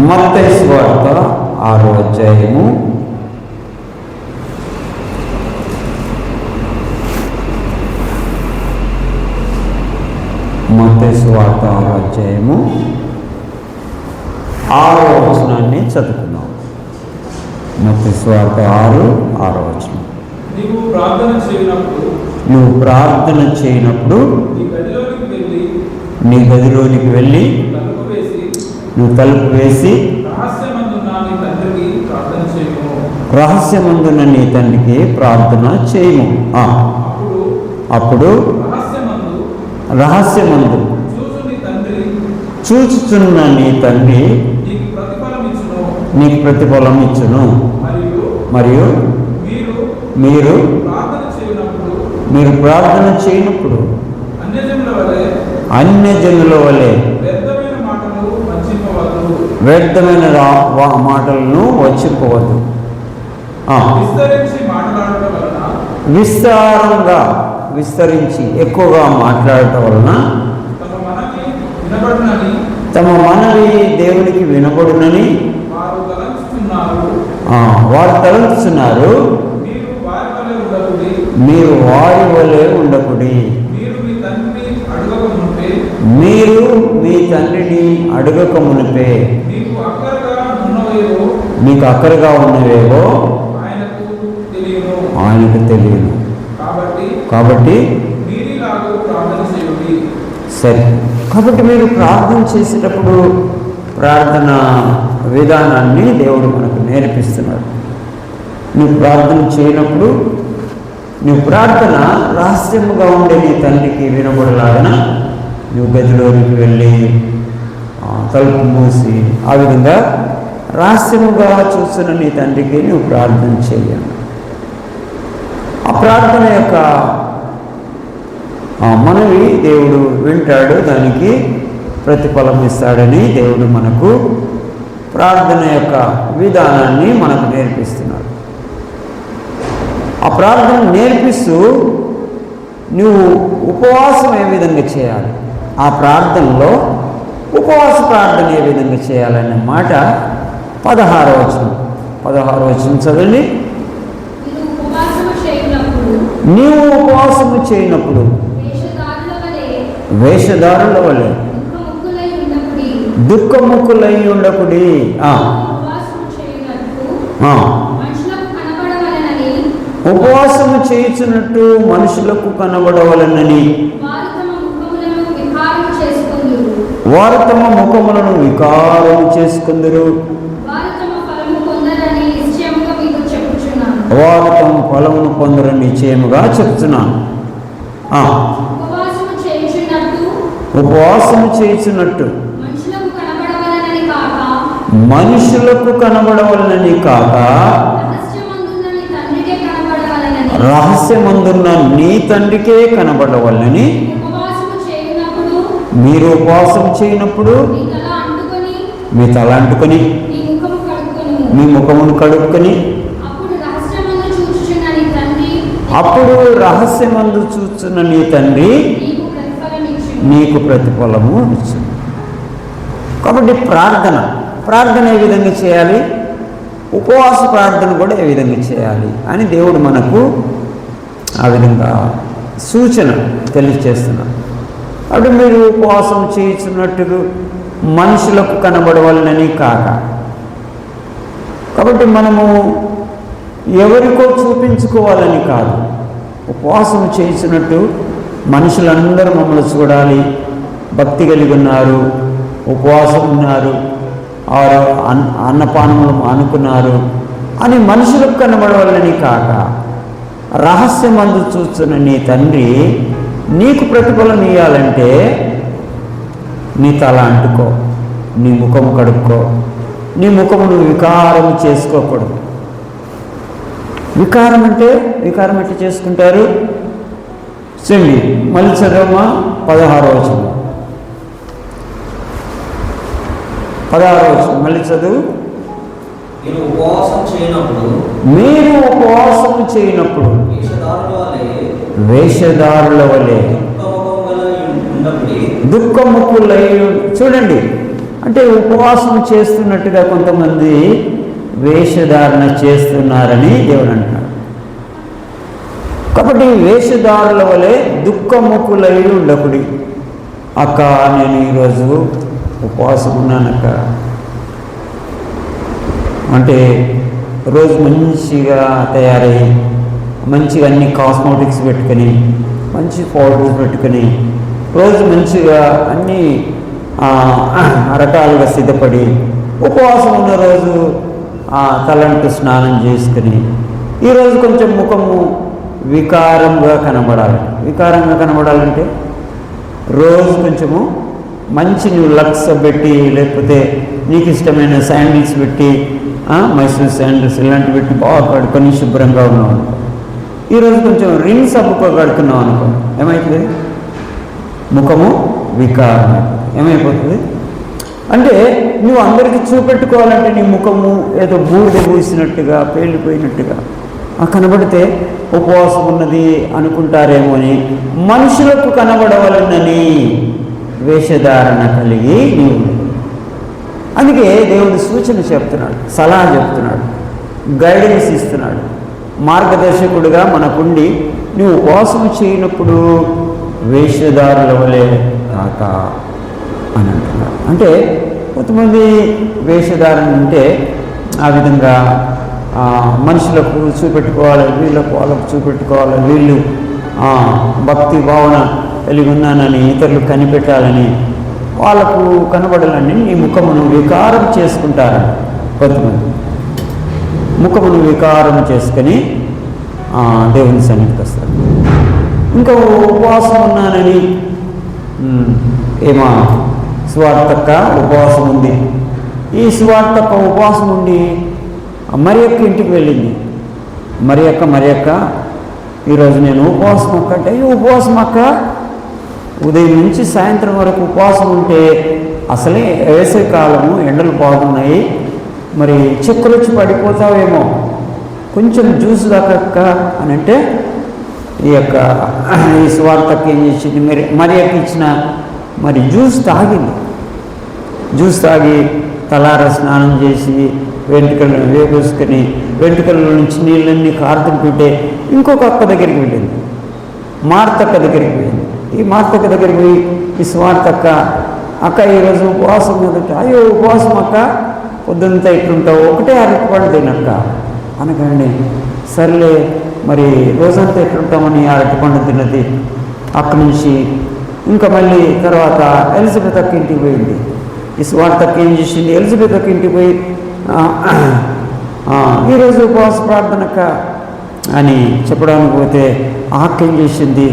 మత్తయి సువార్త 6వ అధ్యాయము 6వ వచనాన్ని చదువుకుందాం. మత్తయి సువార్త 6వ వచనం. నువ్వు ప్రార్థన చేయనప్పుడు నీ గదిలోనికి వెళ్ళి నువ్వు తలుపు వేసి రహస్యమందున నీ తండ్రికి ప్రార్థన చేయము. అప్పుడు రహస్యమందు చూచుచున్న నీ తండ్రి నీకు ప్రతిఫలం ఇచ్చును. మరియు మీరు ప్రార్థన చేయనప్పుడు అన్యజనుల వలె వ్యర్థమైన మాటలను వచ్చిపోవద్దు. విస్తరించి ఎక్కువగా మాట్లాడటం వలన తమ మనవి దేవునికి వినబడునని వారు తలంచుతున్నారు. మీరు వారి వలె ఉండకుడి. మీరు మీ తండ్రిని అడగక మునిపే మీకు అక్కరగా ఉన్నవేవో ఆయనకు తెలియదు. కాబట్టి సరే, కాబట్టి మీరు ప్రార్థన చేసేటప్పుడు ప్రార్థన విధానాన్ని దేవుడు మనకు నేర్పిస్తున్నాడు. నువ్వు ప్రార్థన చేయనప్పుడు నువ్వు ప్రార్థన రహస్యముగా ఉండే నీ తండ్రికి వినబడలాగన నువ్వు గదిలోనికి వెళ్ళి తలుపు మూసి ఆ విధంగా రహస్యముగా చూస్తున్న నీ తండ్రికి నువ్వు ప్రార్థన చేయాలి. ఆ ప్రార్థన యొక్క మనవి దేవుడు వింటాడు, దానికి ప్రతిఫలం ఇస్తాడని దేవుడు మనకు ప్రార్థన యొక్క విధానాన్ని మనకు నేర్పిస్తున్నాడు. ఆ ప్రార్థన నేర్పిస్తూ నువ్వు ఉపవాసం ఏ విధంగా చేయాలి, ఆ ప్రార్థనలో ఉపవాస ప్రార్థన ఏ విధంగా చేయాలనే మాట 16వ వచనం చదవండి. నీవు ఉపవాసము చేయనప్పుడు వేషధారుల వలె దుఃఖముఖులై ఉండకుడి. ఉపవాసము చేయుచున్నట్టు మనుషులకు కనబడవలనని వారు తమ ముఖములను వికారం చేసుకుందరు. వారు తమ ఫలమును పొందరని నిశ్చయముగా చెప్తున్నాను. ఉపవాసము చేయుచున్నట్టు మనుషులకు కనబడవలనని కాక రహస్యమందున్న నీ తండ్రికే కనబడవలనని మీరు ఉపవాసం చేయనప్పుడు మీ తల అంటుకొని మీ ముఖమును కడుక్కొని అప్పుడు రహస్యమందు చూస్తున్న నీ తండ్రి నీకు ప్రతిఫలము ఇచ్చు. కాబట్టి ప్రార్థన ఏ విధంగా చేయాలి, ఉపవాస ప్రార్థన కూడా ఏ విధంగా చేయాలి అని దేవుడు మనకు ఆ విధంగా సూచన తెలియజేస్తున్నాడు. అప్పుడు మీరు ఉపవాసం చేయించున్నట్టు మనుషులకు కనబడవలనని కాక, కాబట్టి మనము ఎవరికో చూపించుకోవాలని కాదు. ఉపవాసం చేయించినట్టు మనుషులందరూ మమ్మల్ని చూడాలి, భక్తి కలిగి ఉన్నారు, ఉపవాసం ఉన్నారు, అన్నపానములు మానుకున్నారు అని మనుషులకు కనబడవాలని కాక రహస్యమందు చూస్తున్న నీ తండ్రి నీకు ప్రతిఫలం ఇవ్వాలంటే నీ తల అంటుకో, నీ ముఖము కడుక్కో, నీ ముఖమును వికారం చేసుకోకూడదు. వికారం ఎట్లా చేసుకుంటారు చూడండి, మళ్ళీ చదవమా 16వ వచనం మళ్ళీ చదువు. మీరు ఉపవాసం చేయనప్పుడు వేషధారుల వలె దుఃఖముఖులై చూడండి, అంటే ఉపవాసం చేస్తున్నట్టుగా కొంతమంది వేషధారణ చేస్తున్నారని దేవుడు అంటున్నాడు. కాబట్టి వేషధారుల వలె దుఃఖముఖులై ఉండకుడి. అక్క, నేను ఈరోజు ఉపవాసం ఉన్నానక్క అంటే రోజు మంచిగా తయారయ్యి మంచిగా అన్ని కాస్మోటిక్స్ పెట్టుకొని మంచి పౌడర్స్ పెట్టుకొని రోజు మంచిగా అన్నీ రకాలుగా సిద్ధపడి ఉపవాసం ఉన్న రోజు తలంటు స్నానం చేసుకుని ఈరోజు కొంచెం ముఖము వికారంగా కనబడాలి. వికారంగా కనబడాలంటే రోజు కొంచెము మంచి నువ్వు లక్స్ పెట్టి, లేకపోతే నీకు ఇష్టమైన శాండిల్స్ పెట్టి, మైసూర్ శాండిల్స్ ఇలాంటివి పెట్టి బాగా కడుక్కొని శుభ్రంగా ఉన్నావు అనుకో. ఈరోజు కొంచెం రింగ్ సబ్బుతో కడుక్కున్నావు అనుకో, ఏమవుతుంది? ముఖము వికారం ఏమైపోతుంది అంటే నువ్వు అందరికీ చూపెట్టుకోవాలంటే నీ ముఖము ఏదో బూడిద పూసినట్టుగా పేలిపోయినట్టుగా కనబడితే ఉపవాసం ఉన్నది అనుకుంటారేమో అని మనుషులకు కనబడవలనని వేషధారణ కలిగి నీవు. అందుకే దేవుడు సూచన చెప్తున్నాడు, సలహా చెప్తున్నాడు, గైడెన్స్ ఇస్తున్నాడు. మార్గదర్శకుడిగా మనకుండి నువ్వు ఉపవాసం చేయనప్పుడు వేషధారుల వలె కాక అని అంటున్నాడు. అంటే కొంతమంది వేషధారణ అంటే ఆ విధంగా మనుషులకు చూపెట్టుకోవాలి, వీళ్ళకు వాళ్ళకు చూపెట్టుకోవాలి, వీళ్ళు భక్తి భావన కలిగి ఉన్నానని ఇతరులు కనిపెట్టాలని వాళ్ళకు కనబడాలని నీ ముఖమును వికారం చేసుకుంటారని కొంతమంది ముఖమును వికారం చేసుకొని దేవుని సన్నిధికి వస్తారు. ఇంకా ఉపవాసం ఉన్నానని ఏమో సువార్తక్క ఉపవాసం ఉంది. ఈ సువార్తక్క ఉపవాసం ఉండి మరియక్క ఇంటికి వెళ్ళింది. మరియక్క ఈరోజు నేను ఉపవాసం అక్క అంటే, ఈ ఉపవాసం అక్క ఉదయం నుంచి సాయంత్రం వరకు ఉపవాసం ఉంటే అసలే వేసవి కాలము, ఎండలు బాగున్నాయి, మరి చక్కెర వచ్చి పడిపోతావేమో, కొంచెం జ్యూస్ దాకక్క అని అంటే ఈ సువార్తకి ఏం చేసింది, మరియకి ఇచ్చిన మరి జ్యూస్ తాగింది. జ్యూస్ తాగి తలార స్నానం చేసి వెంట్రుకలను వేగేసుకొని వెంట్రుకల నుంచి నీళ్ళన్నీ కారుతుంటుంటే ఇంకొక అక్క దగ్గరికి వెళ్ళింది, మార్తక్క దగ్గరికి వెళ్ళింది. ఈ మార్తక్క దగ్గరికి పోయి ఈ స్వార్థక్క, అక్క ఈరోజు ఉపవాసం మొదట, అయ్యో ఉపవాసం అక్క, పొద్దుంతా ఇట్లుంటావు, ఒకటే అరటిపండు తినక్క అనకండి. సర్లే మరి రోజంతా ఎట్లుంటామని అరటిపండు తిన్నది. అక్కడి నుంచి ఇంకా మళ్ళీ తర్వాత ఎలిజబెత్ అక్క ఇంటికి పోయింది. ఈ స్వార్థక్క ఏం చేసింది, ఎలిజబెత్ అక్క ఇంటికి పోయి ఈరోజు ఉపవాస ప్రార్థనక్క అని చెప్పడానికి పోతే అక్క ఏం చేసింది,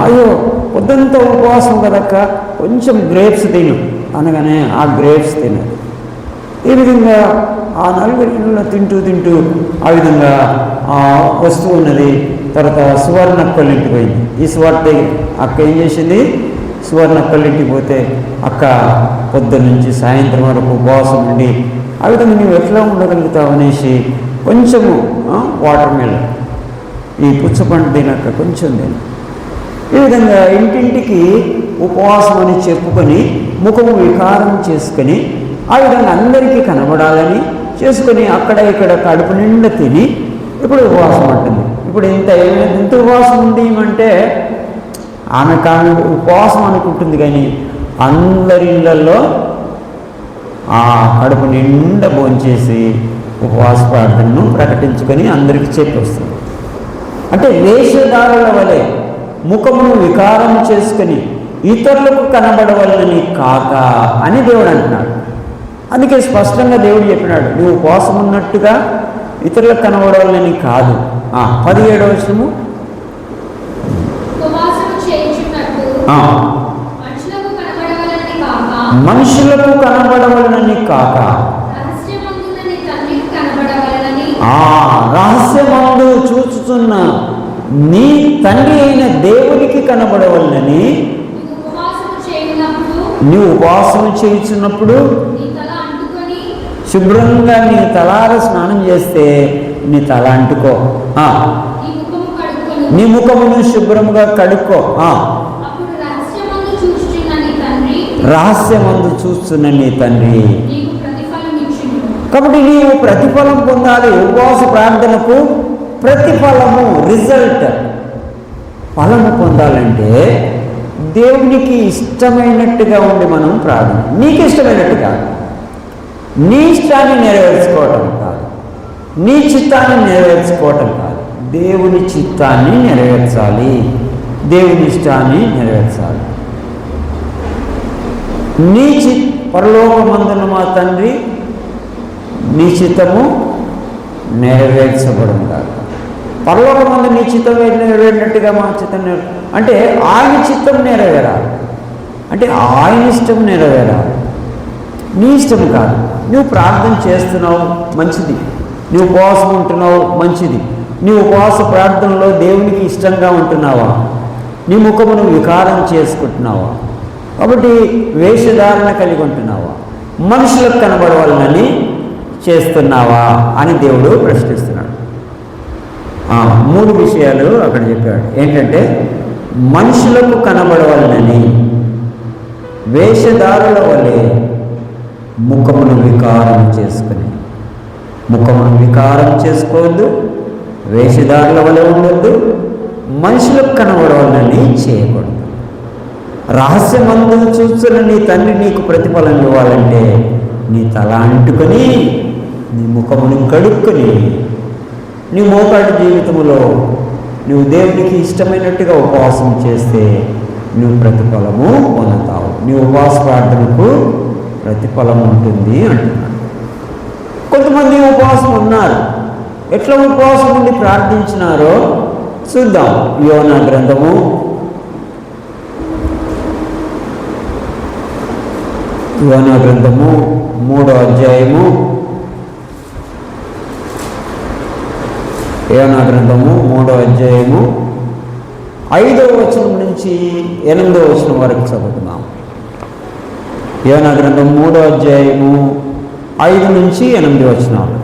అయ్యో పొద్దుంతా ఉపవాసం కదక్క, కొంచెం గ్రేప్స్ తిను అనగానే ఆ గ్రేప్స్ తినదు. ఈ విధంగా ఆ నలుగురిలో తింటూ ఆ విధంగా వస్తూ ఉన్నది. తర్వాత సువర్ణక్కళ్ళ ఇంటికి పోయింది. ఈ సువార్త అక్క ఏం చేసింది, సువర్ణక్కళ్ళ ఇంటికి పోతే అక్క పొద్దున్న నుంచి సాయంత్రం వరకు ఉపవాసం ఉండి ఆ విధంగా నువ్వు ఎట్లా ఉండగలుగుతావు అనేసి కొంచెము వాటర్ మిలన్, ఈ పుచ్చపండు తినక్క కొంచెం తిన. ఈ విధంగా ఇంటింటికి ఉపవాసం అని చెప్పుకొని ముఖము వికారం చేసుకొని ఆ విధంగా అందరికీ కనబడాలని చేసుకొని అక్కడ ఇక్కడ కడుపు నిండా తిని ఇప్పుడు ఉపవాసం అంటుంది. ఇప్పుడు ఇంత ఉపవాసం ఉంది అంటే ఆమె ఉపవాసం అనుకుంటుంది, కానీ అందరి ఇళ్లలో కడుపు నిండా భోంచేసి ఉపవాస ప్రార్థనను ప్రకటించుకొని అందరికీ చెప్పి వస్తుంది. అంటే వేషధారుల వలె ముఖమును వికారం చేసుకొని ఇతరులకు కనబడవలని కాక అని దేవుడు అంటున్నాడు. అందుకే స్పష్టంగా దేవుడు చెప్పినాడు, నువ్వు ఉపవాసం ఉన్నట్టుగా ఇతరులకు కనబడవాలని కాదు. 17వ వచనము, మనుషులకు కనబడవలనని కాక రహస్యమందు చూచుతున్న నీ తండ్రి అయిన దేవునికి కనబడవలనని నీవు ఉపవాసం చేయుచున్నప్పుడు శుభ్రంగా నీ తలార స్నానం చేస్తే నీ తల అంటుకో, నీ ముఖమును శుభ్రంగా కడుక్కో. రహస్యమందు చూస్తున్న నీ తండ్రి. కాబట్టి నీవు ప్రతిఫలం పొందాలి. ఉపవాస ప్రార్థనకు ప్రతిఫలము, రిజల్ట్, ఫలము పొందాలంటే దేవునికి ఇష్టమైనట్టుగా ఉండి మనం ప్రార్థన, నీకు ఇష్టమైనట్టుగా, నీ ఇష్టాన్ని నెరవేర్చుకోవటం కాదు, నీ చిత్తాన్ని నెరవేర్చుకోవటం కాదు, దేవుని చిత్తాన్ని నెరవేర్చాలి, దేవుని ఇష్టాన్ని నెరవేర్చాలి. నీ పరలోకమందున మా తండ్రి నీ చిత్తము నెరవేర్చబడును కాదు. పరలోకమందు నీ చిత్తం నెరవేరినట్టుగా మా చిత్తం అంటే ఆయన చిత్తం నెరవేరాలి, అంటే ఆయన ఇష్టం నెరవేరాలి, నీ ఇష్టం కాదు. నువ్వు ప్రార్థన చేస్తున్నావు, మంచిది. నువ్వు ఉపవాసం ఉంటున్నావు, మంచిది. నీ ఉపవాస ప్రార్థనలో దేవునికి ఇష్టంగా ఉంటున్నావా? నీ ముఖమును వికారం చేసుకుంటున్నావా? కాబట్టి వేషధారణ కలిగి ఉంటున్నావా? మనుషులకు కనబడవాలని చేస్తున్నావా అని దేవుడు ప్రశ్నిస్తున్నాడు. 3 విషయాలు అక్కడ చెప్పాడు. ఏంటంటే మనుషులకు కనబడవాలని, వేషధారుల వలె ముఖమును వికారం చేసుకుని, ముఖమును వికారం చేసుకోవద్దు, వేషధారుల వలె ఉండొద్దు, మనుషులకు కనబడవాలని చేయకూడదు. రహస్యమందు చూస్తున్న నీ తండ్రి నీకు ప్రతిఫలం ఇవ్వాలంటే నీ తల అంటుకొని, నీ ముఖమును కడుక్కొని, నీ మోకాటి జీవితంలో నువ్వు దేవునికి ఇష్టమైనట్టుగా ఉపవాసం చేస్తే నువ్వు ప్రతిఫలము పొందుతావు. నీ ఉపవాస ప్రార్థనకు ప్రతిఫలం ఉంటుంది అంటున్నాడు. కొంతమంది ఉపవాసం ఉన్నారు. ఎట్లా ఉపవాసం ఉండి ప్రార్థించినారో చూద్దాం. యోనా గ్రంథము 3వ అధ్యాయము, యోనా గ్రంథము 3వ అధ్యాయము 5వ వచనం నుంచి 8వ వచనం వరకు చదువుతున్నాం. యోనా గ్రంథం 3వ అధ్యాయము 5 నుంచి 8 వచనాలు.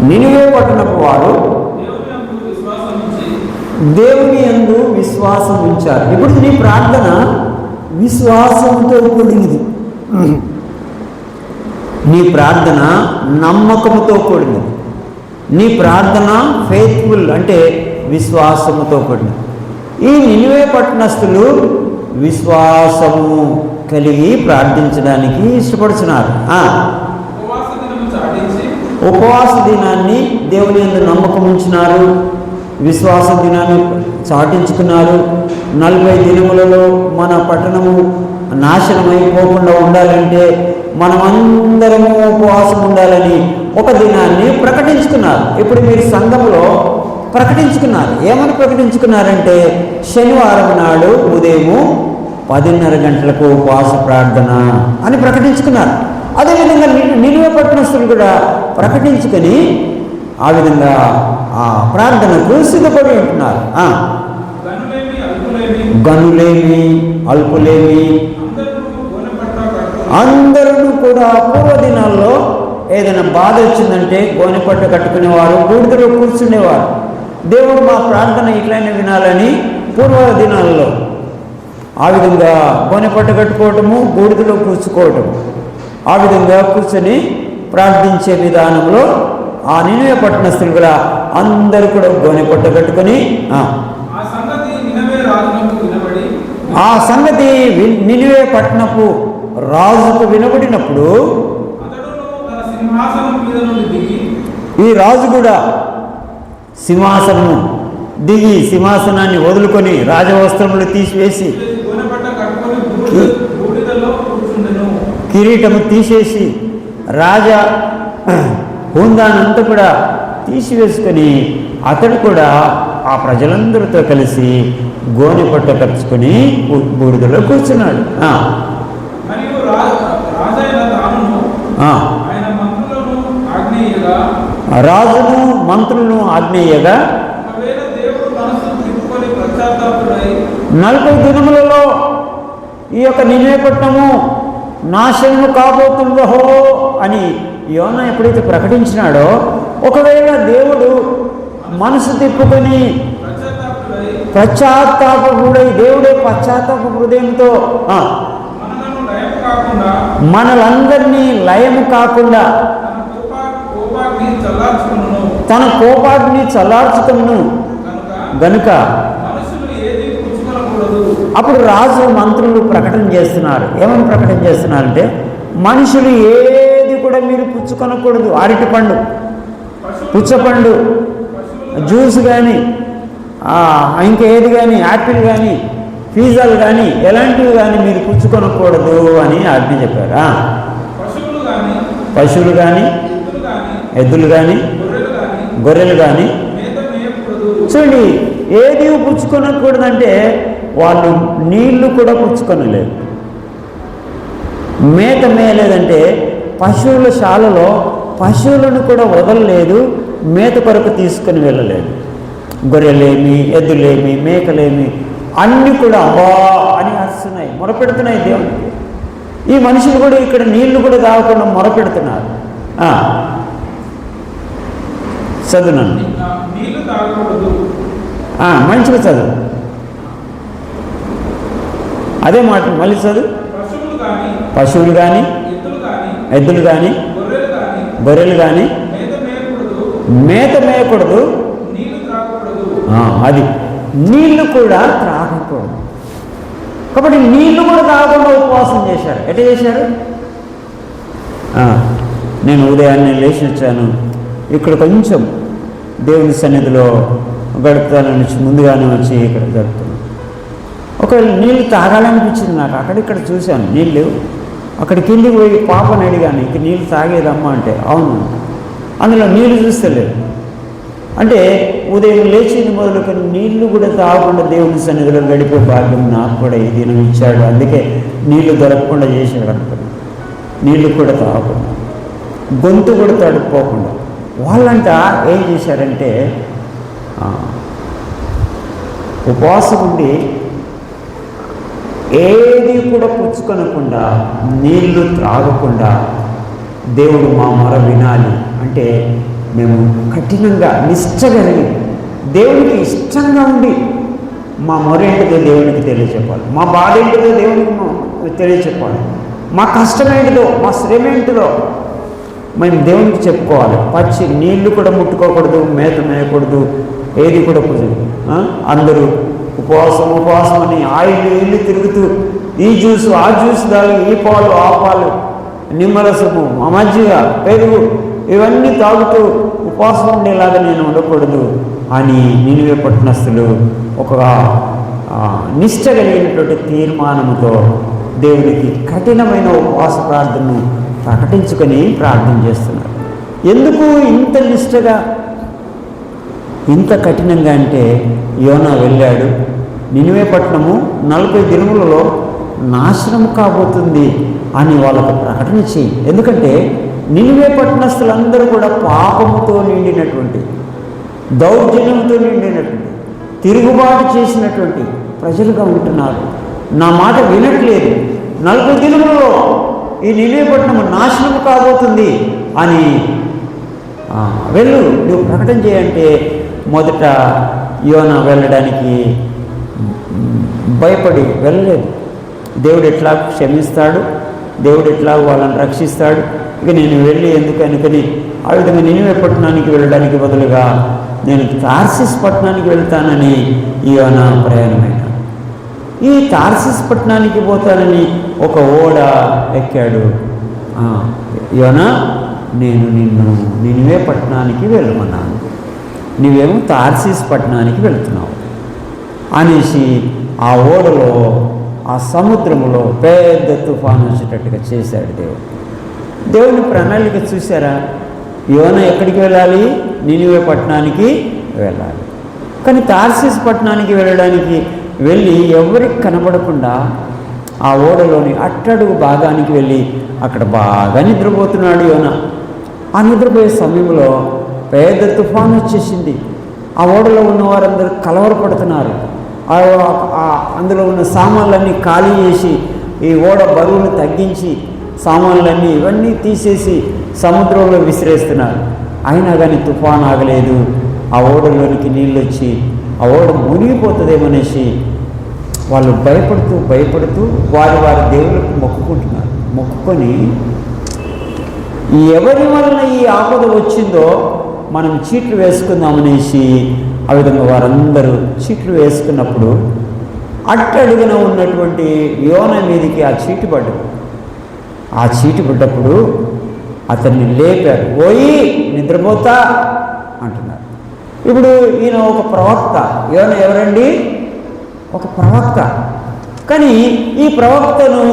నినివే పట్టణపు వారు దేవుని యందు విశ్వాసం ఉంచారు. ఇప్పుడు నీ ప్రార్థన విశ్వాసంతో కూడినది. నీ ప్రార్థన నమ్మకంతో కూడినది. నీ ప్రార్థన ఫెయిత్ఫుల్ అంటే విశ్వాసముతో కూడినది. ఈ నినివే పట్టణస్థులు విశ్వాసము కలిగి ప్రార్థించడానికి ఇష్టపడుతున్నారు. ఉపవాస దినాన్ని దేవుని యందు నమ్మకం ఉంచినారు, విశ్వాస దినాన్ని చాటించుకున్నారు. 40 దినములలో మన పట్టణము నాశనమైపోకుండా ఉండాలంటే మనమందరము ఉపవాసం ఉండాలని ఒక దినాన్ని ప్రకటించుకున్నారు. ఇప్పుడు మీరు సంఘంలో ప్రకటించుకున్నారు. ఏమని ప్రకటించుకున్నారంటే శనివారం నాడు ఉదయము 10:30 గంటలకు ఉపవాస ప్రార్థన అని ప్రకటించుకున్నారు. అదేవిధంగా నినివే పట్టణస్థులు కూడా ప్రకటించుకొని ఆ విధంగా ఆ ప్రార్థనకు సిద్ధపడి ఉంటున్నారు. గనులేమి అల్పులేమి అందరూ కూడా పూర్వదినాల్లో ఏదైనా బాధ వచ్చిందంటే గోనెపట్ట కట్టుకునేవారు, బూడిదలో కూర్చునేవారు. దేవుడు మా ప్రార్థన ఇట్లనే వినాలని పూర్వ దినాల్లో ఆ విధంగా గోనెపట్ట కట్టుకోవటము, బూడిదలో కూర్చుకోవటం, ఆ విధంగా కూర్చొని ప్రార్థించే విధానంలో ఆ నినివే పట్టణస్థులు కూడా అందరూ కూడా గోనెపట్ట కట్టుకొని ఆ సంగతి నినివే పట్టణపు రాజుకు వినబడినప్పుడు ఈ రాజు కూడా సింహాసనము దిగి సింహాసనాన్ని వదులుకొని రాజవస్త్రములు తీసివేసి కిరీటము తీసేసి రాజా హోందానంతా కూడా తీసివేసుకొని అతడు కూడా ఆ ప్రజలందరితో కలిసి గోనెపట్ట కరుచుకొని బూడిదలో కూర్చున్నాడు. రాజును మంత్రులను ఆజ్ఞేయగా 40 దినములలో ఈ యొక్క నినివే పట్టణము నాశనము కాబోతుందో అని యోనా ఎప్పుడైతే ప్రకటించినాడో, ఒకవేళ దేవుడు మనసు తిప్పుకొని పశ్చాత్తాపకుడై దేవుడే పశ్చాత్తాప హృదయంతో మనలందరినీ లయము కాకుండా తన కోపాగ్ని చల్లార్చుకును గనుక అప్పుడు రాజు మంత్రులు ప్రకటన చేస్తున్నారు. ఏమని ప్రకటన చేస్తున్నారంటే, మనుషులు ఏది కూడా మీరు పుచ్చుకొనకూడదు. అరటిపండు, పుచ్చపండు, జ్యూస్ కానీ, ఇంకేది కానీ, యాపిల్ కానీ, పిజ్జాలు కానీ, ఎలాంటివి కానీ మీరు పుచ్చుకొనకూడదు అని ఆజ్ఞ చెప్పారు. పశువులు కానీ, ఎద్దులు కానీ, గొర్రెలు కానీ చూడండి, ఏది పుచ్చుకొనకూడదంటే వాళ్ళు నీళ్లు కూడా పుచ్చుకొనలేదు. మేత మేయలేదంటే పశువుల శాలలో పశువులను కూడా వదలలేదు, మేత కొరకు తీసుకొని వెళ్ళలేదు. గొర్రెలేమి, ఎద్దులేమి, మేకలేమి అన్నీ కూడా అబ్బా అని అరుస్తున్నాయి, మొరపెడుతున్నాయి దేవునికి. ఈ మనుషులు కూడా ఇక్కడ నీళ్లు కూడా తాగకుండా మొరపెడుతున్నారు. చదువునండి, మంచిగా చదువు, అదే మాట మళ్ళీ చదువు. పశువులు కానీ, ఎద్దులు కానీ, గొర్రెలు కానీ మేత మేయకూడదు, అది నీళ్లు కూడా త్రాగకూడదు. కాబట్టి నీళ్లు కూడా తాగకుండా ఉపవాసం చేశారు. ఎట్లా చేశారు? నేను ఉదయాన్నే లేచి వచ్చాను, ఇక్కడ కొంచెం దేవుని సన్నిధిలో గడుపుతానని వచ్చి ముందుగానే వచ్చి ఇక్కడ గడుపుతాను. ఒకవేళ నీళ్ళు తాగాలనిపించింది నాకు, అక్కడిక్కడ చూశాను నీళ్ళు, అక్కడికి వెళ్ళి పోయి పాపని అడిగాను, ఇంక నీళ్ళు తాగేదమ్మా అంటే అవును, అందులో నీళ్ళు చూస్తలేదు. అంటే ఉదయం లేచింది మొదలుకొని నీళ్లు కూడా తాగకుండా దేవుని సన్నిధిలో గడిపే భాగ్యం నాకు కూడా ఈ దినం ఇచ్చాడు. అందుకే నీళ్లు దొరకకుండా చేశాడు అనుకున్నాను. నీళ్లు కూడా తాగకుండా, గొంతు కూడా తడుపుకోకుండా వాళ్ళంతా ఏం చేశారంటే ఉపవాసం ఉండి ఏది కూడా పుచ్చుకొనకుండా, నీళ్లు త్రాగకుండా దేవుడు మా మొర వినాలి అంటే మేము కఠినంగా నిష్ఠగలిగి దేవునికి ఇష్టంగా ఉండి మా మొర ఏంటిదో దేవునికి తెలియచెప్పాలి, మా బాధ ఏంటిదో దేవునికి తెలియచెప్పాలి, మా కష్టం ఏంటిదో, మా శ్రమ ఏంటిదో మేము దేవునికి చెప్పుకోవాలి. పచ్చి నీళ్లు కూడా ముట్టుకోకూడదు, మేత మేయకూడదు, ఏది కూడా అందరూ ఉపవాసం అని ఇల్లు తిరుగుతూ ఈ జ్యూసు ఆ జ్యూస్ తాగి, ఈ పాలు ఆ పాలు, నిమ్మరసము, మజ్జిగ, పెరుగు ఇవన్నీ తాగుతూ ఉపవాసం ఉండేలాగా నేను ఉండకూడదు అని నినివే పట్టణస్థులు ఒక నిష్ఠ కలిగినటువంటి తీర్మానంతో దేవునికి కఠినమైన ఉపవాస ప్రార్థనను ప్రకటించుకొని ప్రార్థన చేస్తున్నారు. ఎందుకు ఇంత నిష్ఠగా, ఇంత కఠినంగా అంటే, యోనా వెళ్ళాడు, నినివే పట్టణము 40 దినములలో నాశనం కాబోతుంది అని వాళ్ళకు ప్రకటన చేయి. ఎందుకంటే నినివే పట్టణస్థులందరూ కూడా పాపముతో నిండినటువంటి, దౌర్జన్యంతో నిండినటువంటి, తిరుగుబాటు చేసినటువంటి ప్రజలుగా ఉంటున్నారు. నా మాట వినట్లేదు, 40 దినములలో ఈ నినివే పట్టణము నాశనం కాబోతుంది అని వెళ్ళు, నువ్వు ప్రకటన చేయంటే మొదట యోనా వెళ్ళడానికి భయపడి వెళ్ళలేదు. దేవుడు ఎట్లా క్షమిస్తాడు, దేవుడు ఎట్లా వాళ్ళని రక్షిస్తాడు, ఇక నేను వెళ్ళి ఎందుకనుకని ఆ విధంగా నినివే పట్టణానికి వెళ్ళడానికి బదులుగా నేను తార్సిస్ పట్టణానికి వెళ్తానని యోనా ప్రయాణమైన. ఈ తార్సిస్ పట్టణానికి పోతానని ఒక ఓడ ఎక్కాడు. యోనా, నేను నిన్ను నినివే పట్టణానికి వెళ్ళమన్నాను, నువ్వేమో తార్సిస్ పట్టణానికి వెళ్తున్నావు అనేసి ఆ ఓడలో, ఆ సముద్రంలో పెద్ద తుఫాను వచ్చేటట్టుగా చేశాడు దేవుడు. దేవుని ప్రణాళిక చూసారా? యోనా ఎక్కడికి వెళ్ళాలి? నినివే పట్టణానికి వెళ్ళాలి. కానీ తార్సిస్ పట్టణానికి వెళ్ళడానికి వెళ్ళి ఎవరికి కనబడకుండా ఆ ఓడలోని అట్టడుగు భాగానికి వెళ్ళి అక్కడ బాగా నిద్రపోతున్నాడు యోనా. ఆ నిద్రపోయే సమయంలో పెద్ద తుఫాను వచ్చేసింది. ఆ ఓడలో ఉన్న వారందరూ కలవరపడుతున్నారు. అందులో ఉన్న సామాన్లన్నీ ఖాళీ చేసి, ఈ ఓడ బరువును తగ్గించి సామాన్లన్నీ ఇవన్నీ తీసేసి సముద్రంలో విసిరేస్తున్నారు. అయినా కానీ తుఫాను ఆగలేదు. ఆ ఓడలోనికి నీళ్ళు వచ్చి ఆ ఓడ మునిగిపోతుందేమనేసి వాళ్ళు భయపడుతూ వారి దేవుళ్ళకు మొక్కుకుంటున్నారు. మొక్కుకొని ఎవరి వలన ఈ ఆపద వచ్చిందో మనం చీట్లు వేసుకుందామనేసి ఆ విధంగా వారందరూ చీట్లు వేసుకున్నప్పుడు అట్టడుగున ఉన్నటువంటి యోన మీదికి ఆ చీటు పడ్డది. ఆ చీటు పడ్డప్పుడు అతన్ని లేపారు. ఓయి నిద్రపోతా అంటున్నారు. ఇప్పుడు ఈయన ఒక ప్రవక్త. యోన ఎవరండి? ఒక ప్రవక్త. కానీ ఈ ప్రవక్తను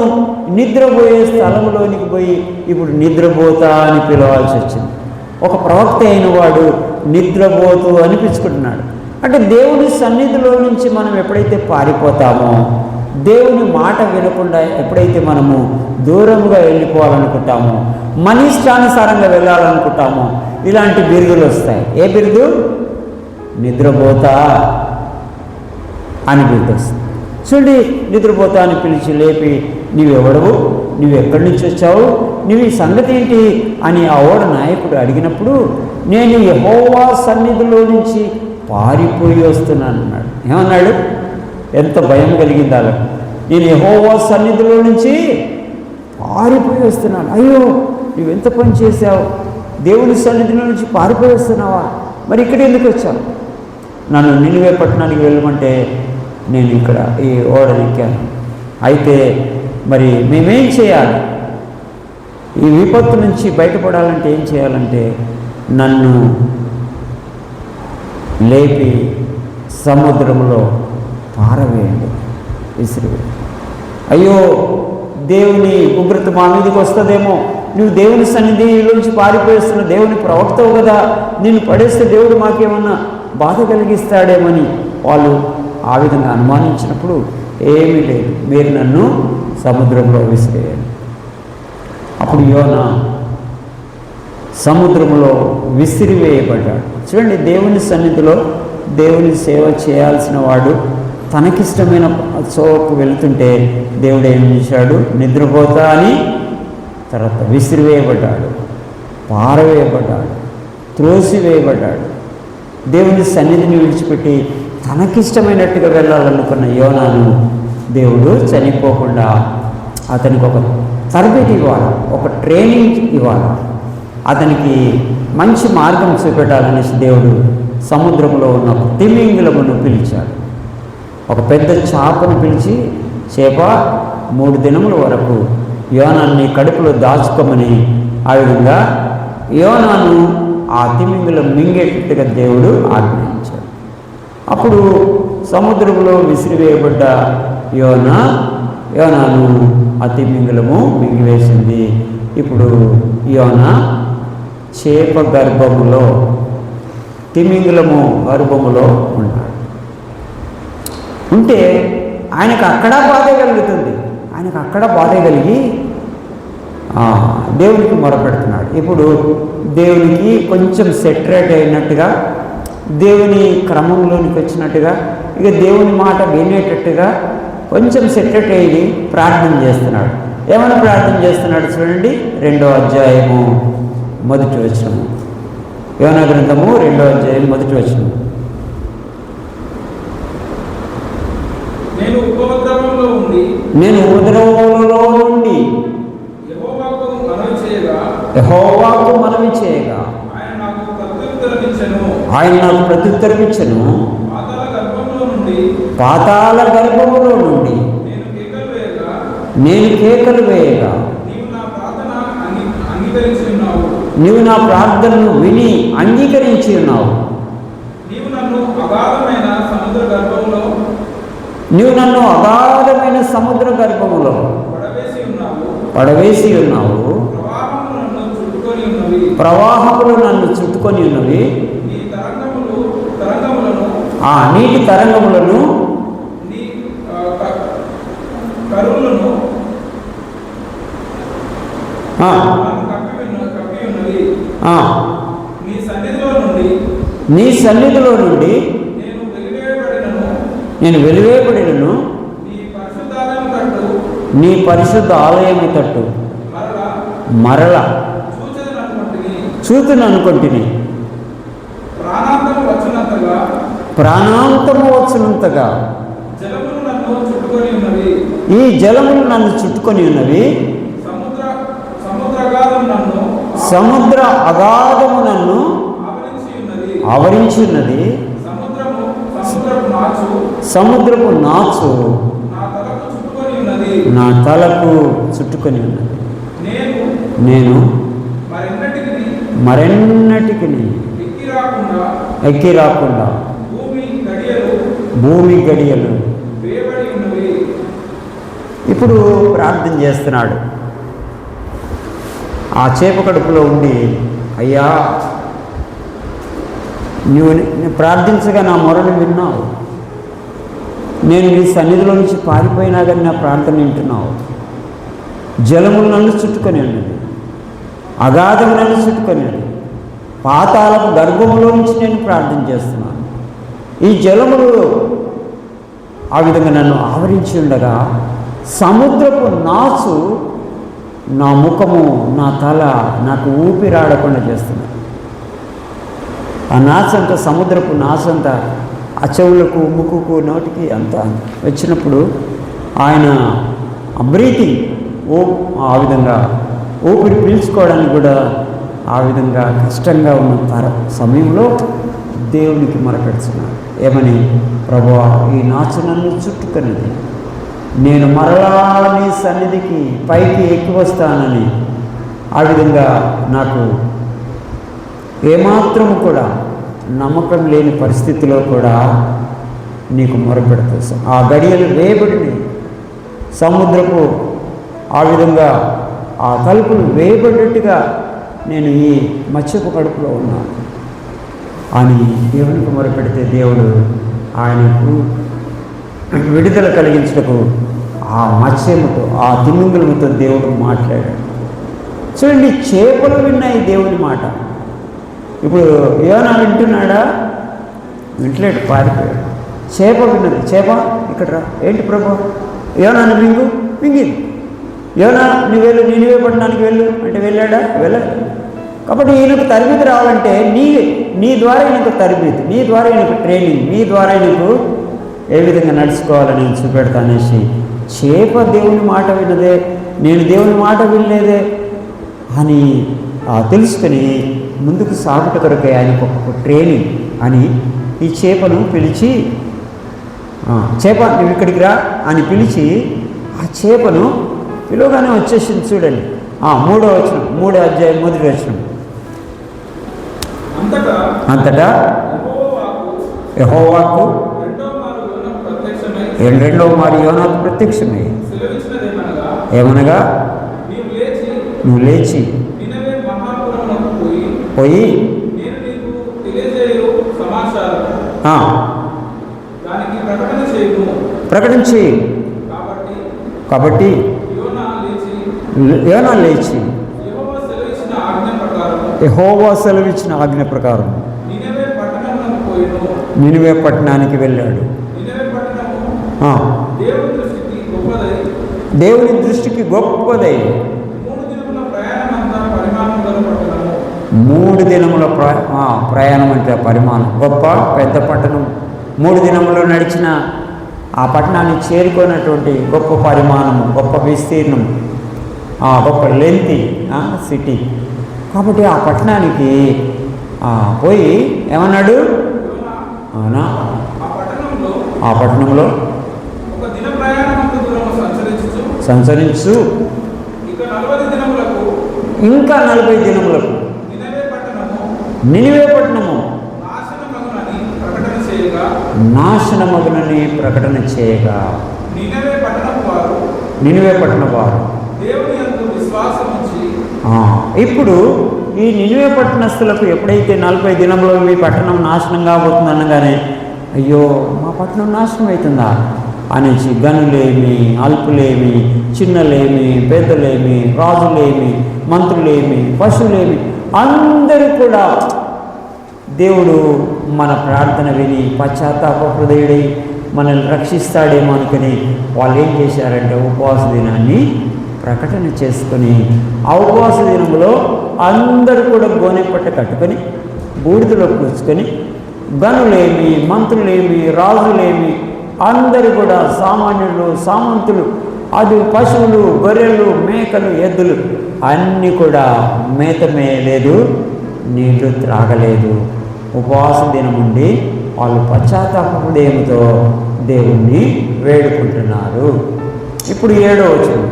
నిద్రపోయే స్థలంలోనికి పోయి ఇప్పుడు నిద్రపోతా అని పిలవాల్సి వచ్చింది. ఒక ప్రవక్త అయిన వాడు నిద్రపోతూ అనిపించుకుంటున్నాడు. అంటే దేవుని సన్నిధిలో నుంచి మనం ఎప్పుడైతే పారిపోతామో, దేవుని మాట వినకుండా ఎప్పుడైతే మనము దూరంగా వెళ్ళిపోవాలనుకుంటామో, మన ఇష్టానుసారంగా వెళ్ళాలనుకుంటామో, ఇలాంటి బిరుదులు వస్తాయి. ఏ బిరుదు? నిద్రపోతా అని బిరుదు వస్తుంది. చూడండి, నిద్రపోతా అని పిలిచి లేపి, నీవెవడవు, నువ్వు ఎక్కడి నుంచి వచ్చావు, నువ్వు ఈ సంగతి ఏంటి అని ఆ ఓడ నాయకుడు అడిగినప్పుడు, నేను యెహోవా సన్నిధిలో నుంచి పారిపోయి వస్తున్నాను అన్నాడు. ఏమన్నాడు? ఎంత భయం కలిగింది వాళ్ళకు. నేను యెహోవా సన్నిధిలో నుంచి పారిపోయి వస్తున్నాను. అయ్యో, నువ్వెంత పని చేశావు, దేవుని సన్నిధిలో నుంచి పారిపోయి వస్తున్నావా, మరి ఇక్కడ ఎందుకు వచ్చావు? నన్ను నినివే పట్టణానికి వెళ్ళమంటే నేను ఇక్కడ ఈ ఓడ ఎక్కాను. అయితే మరి మేమేం చేయాలి? ఈ విపత్తు నుంచి బయటపడాలంటే ఏం చేయాలంటే, నన్ను లేపి సముద్రంలో పారవేయండి, విసిరివేయండి. అయ్యో, దేవుని ఉగ్రత మా మీదకి వస్తుందేమో, నువ్వు దేవుని సన్నిధిలోంచి పారిపోయిస్తున్న దేవుని ప్రవక్తవు కదా, నిన్ను పడేస్తే దేవుడు మాకేమన్నా బాధ కలిగిస్తాడేమని వాళ్ళు ఆ విధంగా అనుమానించినప్పుడు, ఏమీ లేదు, మీరు నన్ను సముద్రంలో విసిరేయండి. అప్పుడు యోనా సముద్రంలో విసిరివేయబడ్డాడు. చూడండి, దేవుని సన్నిధిలో దేవుని సేవ చేయాల్సిన వాడు తనకిష్టమైన చోటుకు వెళుతుంటే దేవుడు ఏం చేశాడు? నిద్రపోతా అని తర్వాత విసిరివేయబడ్డాడు, పారవేయబడ్డాడు, త్రోసివేయబడ్డాడు. దేవుని సన్నిధిని విడిచిపెట్టి తనకిష్టమైనట్టుగా వెళ్ళాలనుకున్న యోనాను దేవుడు చనిపోకుండా అతనికి ఒక తరబేతి ఇవ్వాలి, ఒక ట్రైనింగ్ ఇవ్వాలి, అతనికి మంచి మార్గం చూపెట్టాలనేసి దేవుడు సముద్రంలో ఉన్న ఒక తిమింగలమును పిలిచాడు. ఒక పెద్ద చేపను పిలిచి, చేప 3 దినముల వరకు యోనాన్ని కడుపులో దాచుకోమని ఆ విధంగా యోనాను ఆ తిమింగలం మింగేటట్టుగా దేవుడు ఆజ్ఞాయించాడు. అప్పుడు సముద్రంలో విసిరివేయబడ్డ యోనాను ఆ తిమింగలము మింగివేసింది. ఇప్పుడు యోనా చేప గర్భములో, తిమింగలము గర్భములో ఉన్నాడు. ఉంటే ఆయనకు అక్కడ బాధ కలుగుతుంది. ఆయనకు అక్కడ బాధ కలిగి దేవునికి మొరపెడుతున్నాడు. ఇప్పుడు దేవునికి కొంచెం సెటరేట్ అయినట్టుగా, దేవుని క్రమంలోనికి వచ్చినట్టుగా, ఇక దేవుని మాట వినేటట్టుగా కొంచెం సెటరేట్ అయ్యి ప్రార్థన చేస్తున్నాడు. ఏమైనా ప్రార్థన చేస్తున్నాడు చూడండి, 2వ అధ్యాయము 1వ వచనము. యోనా గ్రంథము 2వ అధ్యాయం 1వ వచనం. నేను ఉపద్రవంలో నుండి యెహోవాకు మనవి చేయగా ఆయన నాకు ప్రత్యుత్తరమిచ్చెను. పాతాళ గర్భములో నుండి నేను కేకలు వేయగా నీవు నా ప్రార్థనను విని అంగీకరించి ఉన్నావు. నీవు నన్ను అగాధమైన సముద్ర గర్భములో పడవేసి ఉన్నావు. ప్రవాహములు నన్ను చుట్టుకొని ఉన్నవి. ఆ నీటి తరంగములను నీ సన్నిధిలో నుండి నేను వెలివేయబడినను నీ పరిశుద్ధ ఆలయము తట్టు మరల చూతును అనుకుంటుని ప్రాణాంతము వచ్చినంతగా ఈ జలములు నన్ను చుట్టుకొని ఉన్నవి, సముద్ర అగాధము నన్ను ఆవరించి ఉన్నది, సముద్రపు నాచు నా తలకు చుట్టుకొని ఉన్నది. నేను మరెన్నటికి ఎక్కి రాకుండా భూమి గడియలు. ఇప్పుడు ప్రార్థన చేస్తున్నాడు. ఆ చేప కడుపులో ఉండి, అయ్యా నువ్వు ప్రార్థించగా నా మొరను విన్నావు, నేను నీ సన్నిధిలో నుంచి పారిపోయినా కానీ నా ప్రార్థన వింటున్నావు. జలములు నన్ను చుట్టుకొని ఉన్నది, అగాధము నన్ను చుట్టుకొని ఉన్నది, పాతాళపు గర్భములో నుంచి నేను ప్రార్థన చేస్తున్నాను. ఈ జలములు ఆ విధంగా నన్ను ఆవరించి ఉండగా సముద్రపు నాచు నా ముఖము, నా తల, నాకు ఊపిరాడకుండా చేస్తున్నాను. ఆ నాచంతా, సముద్రపు నాచంతా ఆ చెవులకు, ముక్కుకు, నోటికి అంతా వచ్చినప్పుడు ఆయన బ్రీతింగ్ ఆ విధంగా ఊపిరి పీల్చుకోవడానికి కూడా ఆ విధంగా కష్టంగా ఉన్న సమయంలో దేవునికి మొరపెడుతున్నాడు. ఏమని? ప్రభువా, ఈ నాచు నన్ను చుట్టుకున్నది, నేను మరలా నీ సన్నిధికి పైకి ఎక్కి వస్తానని ఆ విధంగా నాకు ఏమాత్రము కూడా నమ్మకం లేని పరిస్థితిలో కూడా నీకు మొరపెడతా. ఆ గడియలు వేయబడినవి, సముద్రపు ఆ విధంగా ఆ తలుపులు వేయబడ్డట్టుగా నేను ఈ మత్స్యపు కడుపులో ఉన్నాను అని దేవునికి మొరపెడితే దేవుడు ఆయనకు విడుదల కలిగించటకు ఆ మత్స్యముతో, ఆ తిమింగలముతో దేవుడు మాట్లాడాడు. చూడండి, చేపలు విన్నాయి దేవుని మాట. ఇప్పుడు యోనా వింటున్నాడా? వింటలేడు, పారిపోయాడు. చేప విన్నది. చేప ఇక్కడ రా, ఏంటి ప్రభు? యోనాను మింగింది. యోనా నువ్వు వెళ్ళు, నీవే పట్టణానికి వెళ్ళు అంటే వెళ్ళాడా? వెళ్ళాడు. కాబట్టి ఈయనకు తరబితి రావాలంటే నీ ద్వారా ఈయనకు తరబితి, నీ ద్వారా ఈయనకు ట్రైనింగ్, నీ ద్వారా ఈయనకు ఏ విధంగా నడుచుకోవాలని నేను చూపెడతానేసి, చేప దేవుని మాట విన్నదే, నేను దేవుని మాట వినలేదే అని తెలుసుకొని ముందుకు సాగుట కొరకే ఆయనకు ఒక ట్రైనింగ్ అని ఈ చేపను పిలిచి, చేప నువ్వు ఇక్కడికి రా అని పిలిచి ఆ చేపను పిలువగానే వచ్చేసింది. చూడండి, 3వ వచనం, 3వ అధ్యాయం 1వ వచనం. అంతటా యెహోవాకు రెండవ మారు యోనాకు ప్రత్యక్షమై ఏమనగా, నువ్వు లేచి పోయి ప్రకటించి. కాబట్టి యోనా లేచి యెహోవా సెలవిచ్చిన ఆజ్ఞ ప్రకారం నినివే పట్టణానికి వెళ్ళాడు. దేవుని దృష్టికి గొప్పదై 3 దినముల ప్రయాణం అంటే పరిమాణం, గొప్ప పెద్ద పట్టణం. 3 దినములు నడిచిన ఆ పట్టణాన్ని చేరుకున్నటువంటి గొప్ప పరిమాణం, గొప్ప విస్తీర్ణం, గొప్ప లెంతి సిటీ. కాబట్టి ఆ పట్టణానికి పోయి ఏమన్నాడు? అవునా, ఆ పట్టణంలో సంచరించు ఇంకా 40 దినములకు నినివే పట్టణము నాశనమగునని ప్రకటన చేయగా నినివే పట్టణం వారు ఇప్పుడు ఈ నినివే పట్టణస్థులకు ఎప్పుడైతే 40 దినంలో మీ పట్టణం నాశనం కాబోతుంది అనగానే, అయ్యో మా పట్టణం నాశనం అవుతుందా అనేసి గనులేమి, అల్పులేమి, చిన్నలేమి, పెద్దలేమి, రాజులేమి, మంత్రులేమి, పశువులేమి అందరూ కూడా దేవుడు మన ప్రార్థన విని పశ్చాత్తాప హృదయుడై మనల్ని రక్షిస్తాడేమో అనుకుని వాళ్ళు ఏం చేశారంటే ఉపవాస దినాన్ని ప్రకటన చేసుకొని, ఆ ఉపవాస దినంలో అందరూ కూడా గోనె పట్ట కట్టుకొని బూడిదలో కూర్చుకొని గనులేమి, మంత్రులేమి, రాజులేమి అందరూ కూడా సామాన్యులు, సామంతులు, అది పశువులు, గొర్రెలు, మేకలు, ఎద్దులు అన్నీ కూడా మేత మేయలేదు, నీళ్లు త్రాగలేదు. ఉపవాస దినం ఉండి వాళ్ళు పశ్చాత్తాప హృదయంతో దేవుణ్ణి వేడుకుంటున్నారు. ఇప్పుడు 7వ వచనం,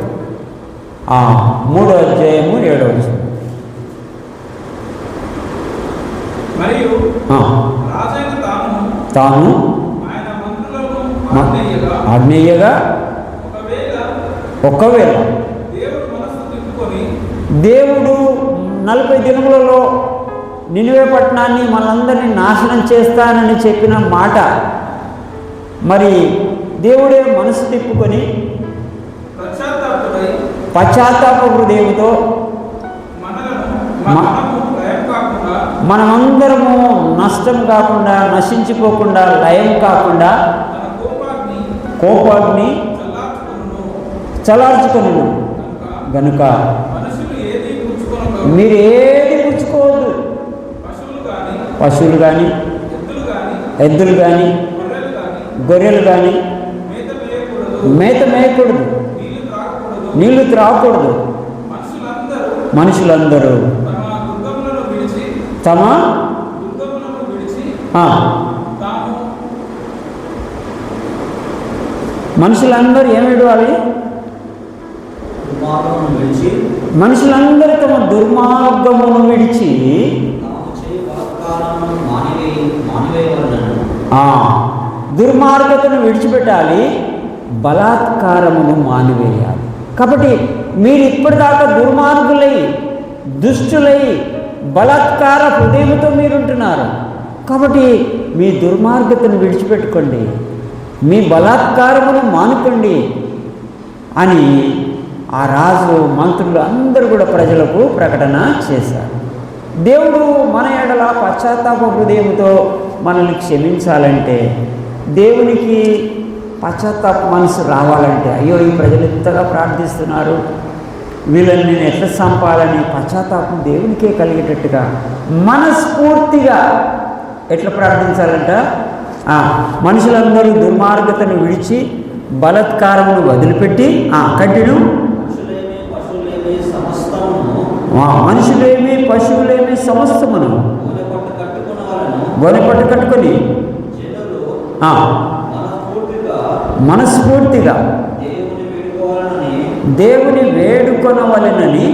3వ అధ్యాయము 7వ వచనం. మరియు తాను ఆజ్ఞేయగా ఒకవేళ దేవుడు 40 దినములలో నినివే పట్టణాన్ని మనందరినీ నాశనం చేస్తానని చెప్పిన మాట, మరి దేవుడే మనసు తిప్పుకొని పశ్చాత్తాప హృదయంతో మనమందరము నష్టం కాకుండా, నశించిపోకుండా, లయం కాకుండా కోపాగ్ని చలార్చుకొను గనుక మీరు ఏది పుచ్చుకోవద్దు. పశువులు కానీ, ఎద్దులు కానీ, గొర్రెలు కానీ మేత మేయకూడదు, నీళ్లు త్రాగకూడదు. మనుషులందరూ తమ మనుషులందరూ ఏమి విడవాలి? మనుషులందరూ తమ దుర్మార్గమును విడిచి దుర్మార్గతను విడిచిపెట్టాలి, బలాత్కారమును మానివేయాలి. కాబట్టి మీరు ఇప్పటిదాకా దుర్మార్గులై, దుష్టులై, బలాత్కార హృదయంతో మీరుంటున్నారు. కాబట్టి మీ దుర్మార్గతను విడిచిపెట్టుకోండి, మీ బలాత్కారమును మానుకోండి అని ఆ రాజు, మంత్రులు అందరూ కూడా ప్రజలకు ప్రకటన చేశారు. దేవుడు మన ఎడల పశ్చాత్తాప హృదయంతో మనల్ని క్షమించాలంటే, దేవునికి పశ్చాత్తాప మనసు రావాలంటే, అయ్యో ఈ ప్రజలు ఎంతగా ప్రార్థిస్తున్నారు, వీళ్ళని నేను ఎట్లా చంపాలని పశ్చాత్తాపం దేవునికే కలిగేటట్టుగా మనస్ఫూర్తిగా ఎట్లా ప్రార్థించాలంట? మనుషులందరూ దుర్మార్గతను విడిచి బలాత్కారమును వదిలిపెట్టి కంటిన్యూ మనుషులేమి, పశువులేమి సమస్తమును గొనపట్టు కట్టుకొని మనస్ఫూర్తిగా దేవుని వేడుకొనవలెనని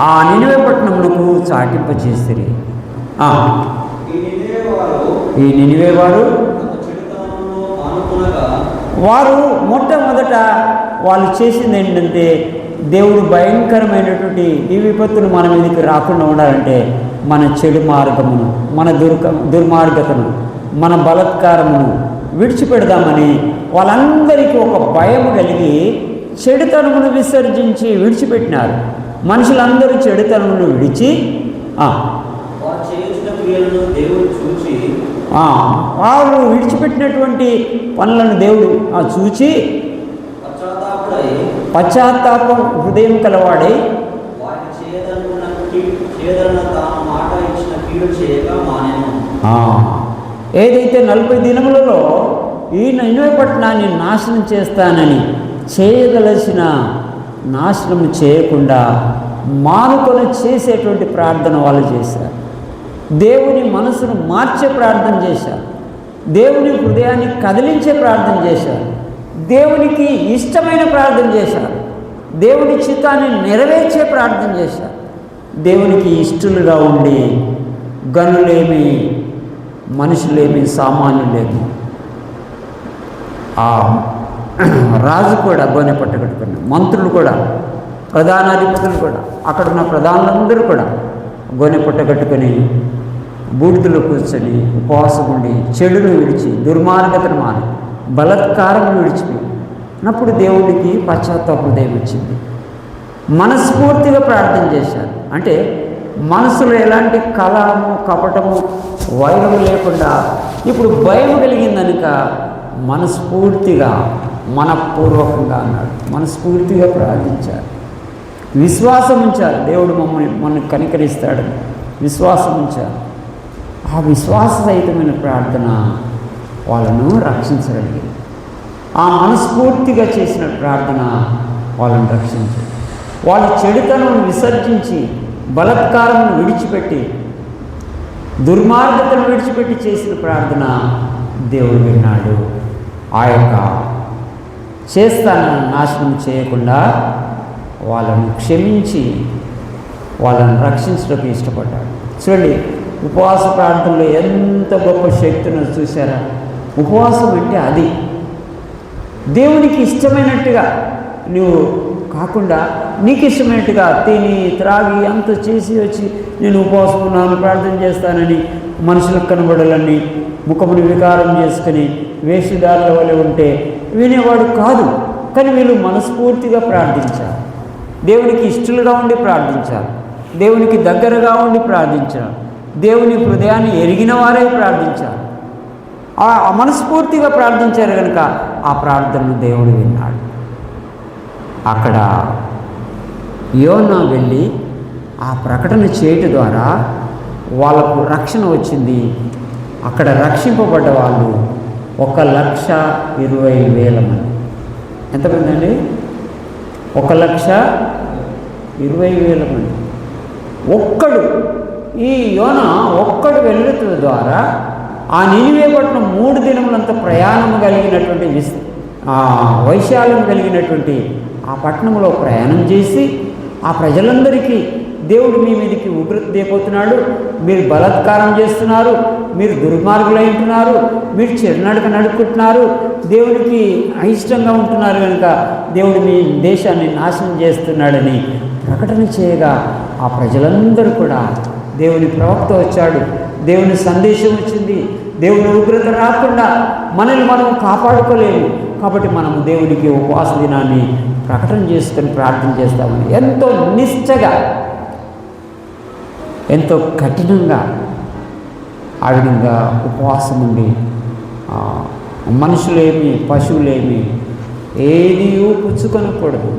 ఆ నినివే పట్టణమునకు చాటింపచేసిరి. ఈ నినివే వారు మొట్టమొదట వాళ్ళు చేసింది ఏంటంటే, దేవుడు భయంకరమైనటువంటి ఈ విపత్తును మన మీదకి రాకుండా ఉండాలంటే మన చెడు మార్గమును, మన దుర్మార్గతను, మన బలాత్కారమును విడిచిపెడదామని వాళ్ళందరికీ ఒక భయం కలిగి చెడుతనమును విసర్జించి విడిచిపెట్టినారు. మనుషులందరూ చెడుతనమును విడిచి వాళ్ళు విడిచిపెట్టినటువంటి పనులను దేవుడు చూచి పశ్చాత్తాప హృదయం కలవాడై ఏదైతే 40 దినములలో ఈ నినివే పట్టణాన్ని నాశనం చేస్తానని చేయదలసిన నాశనం చేయకుండా మానుకొని చేసేటువంటి ప్రార్థన వాళ్ళు చేశారు. దేవుని మనసును మార్చే ప్రార్థన చేశారు, దేవుని హృదయాన్ని కదిలించే ప్రార్థన చేశారు, దేవునికి ఇష్టమైన ప్రార్థన చేశారు, దేవుని చిత్తాన్ని నెరవేర్చే ప్రార్థన చేశారు. దేవునికి ఇష్టలుగా ఉండి గనులేమి, మనుషులేమి, సామాన్యులేమి. ఆ రాజు కూడా గోనె పట్ట కట్టుకున్నారు, మంత్రులు కూడా, ప్రధానాధిపతులు కూడా, అక్కడున్న ప్రధానులందరూ కూడా గోనె పట్ట కట్టుకొని బూడిదలో కూర్చొని ఉపవాసం ఉండి చెడును విడిచి దుర్మార్గతను మాని బలాత్కారం విడిచిపోయినప్పుడు దేవుడికి పశ్చాత్తాప హృదయం వచ్చింది. మనస్ఫూర్తిగా ప్రార్థన చేశారు. అంటే మనసులో ఎలాంటి కలము, కపటము, వైరము లేకుండా ఇప్పుడు భయం కలిగిందనుక మనస్ఫూర్తిగా, మనపూర్వకంగా అన్నాడు, మనస్ఫూర్తిగా ప్రార్థించారు, విశ్వాసం ఉంచారు దేవుడు మనల్ని కనికరిస్తాడని. విశ్వాసం ఉంచారు. ఆ విశ్వాసరహితమైన ప్రార్థన వాళ్ళను రక్షించగలిగింది. ఆ మనస్ఫూర్తిగా చేసిన ప్రార్థన వాళ్ళని రక్షించింది. వాళ్ళ చెడుతనం విసర్జించి బలత్కారం విడిచిపెట్టి దుర్మార్గతను విడిచిపెట్టి చేసిన ప్రార్థన దేవుడు విన్నాడు. ఆ యొక్క చేస్తానని నాశనం చేయకుండా వాళ్ళను క్షమించి వాళ్ళని రక్షించడానికి ఇష్టపడ్డాడు. చూడండి, ఉపవాస ప్రార్థనలో ఎంత గొప్ప శక్తిని చూసారా. ఉపవాసం అంటే అది దేవునికి ఇష్టమైనట్టుగా నువ్వు కాకుండా నీకు ఇష్టమైనట్టుగా తిని త్రాగి అంత చేసి వచ్చి నేను ఉపవాసం ఉన్నాను ప్రార్థన చేస్తానని మనుషులకు కనబడాలని ముఖముని వికారం చేసుకుని వేషధారుల వలె ఉంటే వినేవాడు కాదు. కానీ వీళ్ళు మనస్ఫూర్తిగా ప్రార్థించారు, దేవునికి ఇష్టలుగా ఉండి ప్రార్థించారు, దేవునికి దగ్గరగా ఉండి ప్రార్థించారు, దేవుని హృదయాన్ని ఎరిగిన వారే ప్రార్థించారు. ఆ మనస్ఫూర్తిగా ప్రార్థించారు కనుక ఆ ప్రార్థనను దేవుడు విన్నాడు. అక్కడ యోనా వెళ్ళి ఆ ప్రకటన చేయటం ద్వారా వాళ్ళకు రక్షణ వచ్చింది. అక్కడ రక్షింపబడ్డ వాళ్ళు 1,20,000 మంది. ఎంతమంది అండి? 1,20,000 మంది. ఒక్కడు ఈ యోనా ఒక్కడు వెళ్ళటం ద్వారా ఆ నినివే పట్టణం 3 దినములంత ప్రయాణం కలిగినటువంటి వైశాల్యం కలిగినటువంటి ఆ పట్టణంలో ప్రయాణం చేసి ఆ ప్రజలందరికీ దేవుడు మీ మీదకి ఉగ్రత దేపోతున్నాడు, మీరు బలాత్కారం చేస్తున్నారు, మీరు దుర్మార్గులై ఉంటున్నారు, మీరు చెడునడక నడుపుకుంటున్నారు, దేవునికి అయిష్టంగా ఉంటున్నారు కనుక దేవుడు మీ దేశాన్ని నాశనం చేస్తున్నాడని ప్రకటన చేయగా ఆ ప్రజలందరూ కూడా దేవుని ప్రవక్త వచ్చాడు, దేవుని సందేశం వచ్చింది, దేవుని ఉగ్రత రాకుండా మనల్ని మనం కాపాడుకోలేము కాబట్టి మనము దేవునికి ఉపవాస దినాన్ని ప్రకటన చేసుకొని ప్రార్థన చేస్తామని ఎంతో నిష్ఠగా ఎంతో కఠినంగా ఆ విధంగా ఉపవాసం ఉండి మనుషులేమి పశువులేమి ఏది పుచ్చుకొనకూడదు,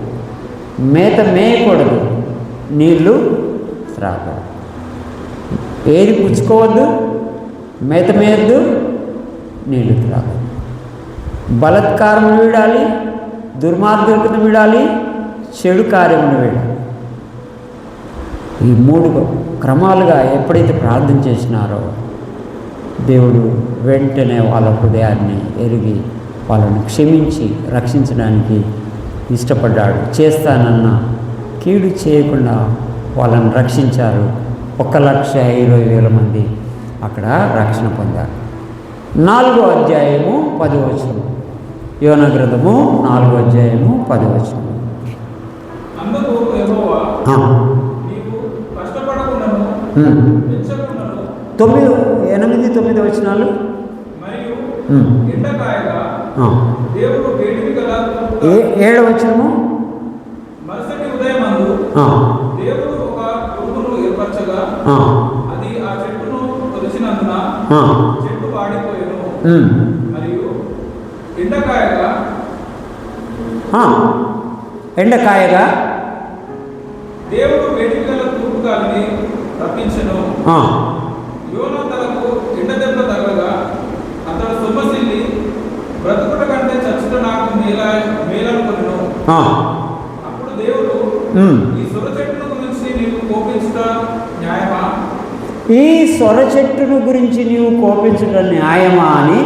మేత మేయకూడదు, నీళ్లు త్రాగకూడదు. ఏది పుచ్చుకోవద్దు, మేత మేయద్దు, నీళ్లు త్రాగద్దు. బలత్కారం వీడాలి, దుర్మార్గతను వీడాలి, చెడు కార్యమును వీడాలి. ఈ 3 క్రమాలుగా ఎప్పుడైతే ప్రార్థన చేసినారో దేవుడు వెంటనే వాళ్ళ హృదయాన్ని ఎరిగి వాళ్ళని క్షమించి రక్షించడానికి ఇష్టపడ్డాడు. చేస్తానన్న కీడు చేయకుండా వాళ్ళని రక్షించారు. 1,20,000 మంది అక్కడ రక్షణ పొందారు. 4వ అధ్యాయము 10వ వచనం. యోనా గ్రంథము 4వ అధ్యాయము 10వ వచనం. అందుకు యెహోవా నీవు కష్టపడకుండాను పెంచకుండాను 8-9 వచనాలు మరియు ఎండకాయగా దేవుడు వేడిమి గల 7వ వచనము. మరుసటి ఉదయమందు దేవుడు ఒక పురుగును ఏర్పరచగా అది ఆ చెట్టును తొలిచినందున చెట్టు వాడిపోయెను. మరియు ఎండకాయగా దేవుడు వేడిమి గల తూర్పు గాలిని రప్పించెను. యోనా తలకు ఎండ దెబ్బ తగలగా అతడు సొమ్మసిల్లి బ్రతుకుట కంటే చచ్చుట నాకు మేలనుకొనెను. అప్పుడు దేవుడు ఈ సొర చెట్టును గురించి నీవు కోపించుట న్యాయమా? ఈ సొర చెట్టును గురించి నీవు కోపించుట న్యాయమా అని